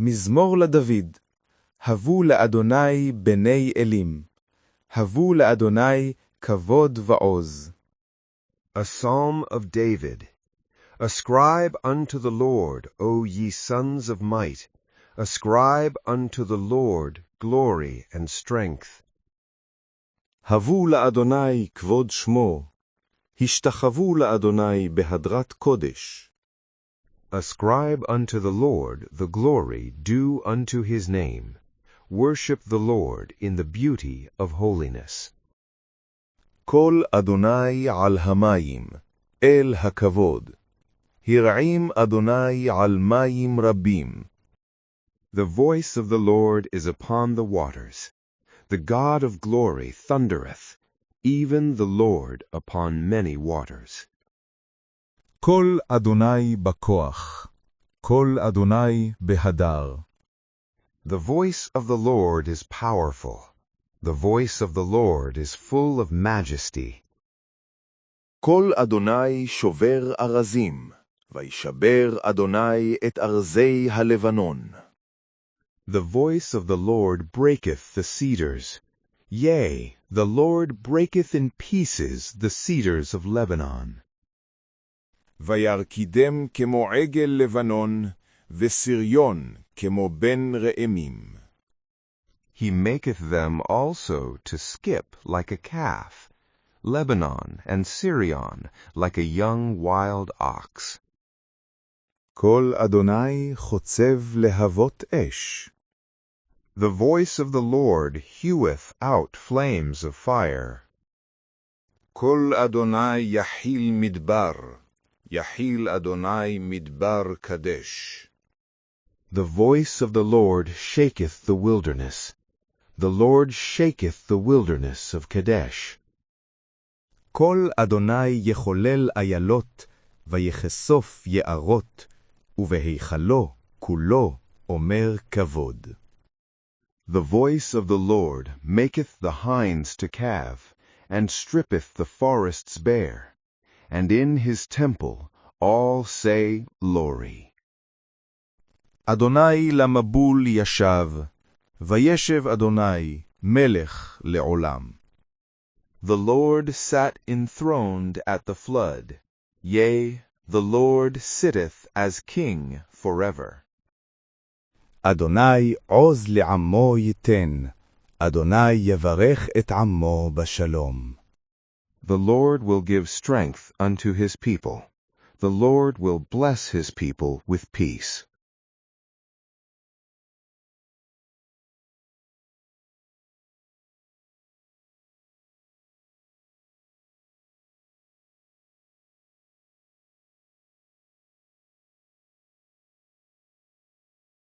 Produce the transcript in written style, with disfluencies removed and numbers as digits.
מזמור לדוד. הבו לאדוני בני אלים. הבו לאדוני כבוד ועוז. A psalm of David. Ascribe unto the Lord, O ye sons of might. Ascribe unto the Lord glory and strength. הבו לאדוני כבוד שמו. השתחוו לאדוני בהדרת קודש. Ascribe unto the Lord the glory due unto his name. Worship the Lord in the beauty of holiness. קול אדוני על המים, אל הכבוד. הרעים אדוני על מים רבים. The voice of the Lord is upon the waters. The God of glory thundereth, even the Lord upon many waters. קול אדוני בכוח, קול אדוני בהדר. The voice of the Lord is powerful. The voice of the Lord is full of majesty. קול אדוני שובר ארזים, וישבר אדוני את ארזי הלבנון. The voice of the Lord breaketh the cedars. Yea, the Lord breaketh in pieces the cedars of Lebanon. וירקידם כמו עגל לבנון, וסריון כמו בן רעמים. He maketh them also to skip like a calf, Lebanon and Sirion like a young wild ox. קול אדוני חוצב להבות אש. The voice of the Lord heweth out flames of fire. קול אדוני יחיל מדבר, יחיל אדוני מדבר קדש. The voice of the Lord shaketh the wilderness. The Lord shaketh the wilderness of Kadesh. קול אדוני יחולל איילות, ויחשוף יערות, ובהיכלו כולו אומר כבוד. The voice of the Lord maketh the hinds to calve, and strippeth the forests bare. And in his temple all say glory. אדוני למבול ישב, וישב אדוני מלך לעולם. The Lord sat enthroned at the flood. Yea, the Lord sitteth as king forever. אדוני עוז לעמו ייתן, אדוני יברך את עמו בשלום. The Lord will give strength unto his people. The Lord will bless his people with peace.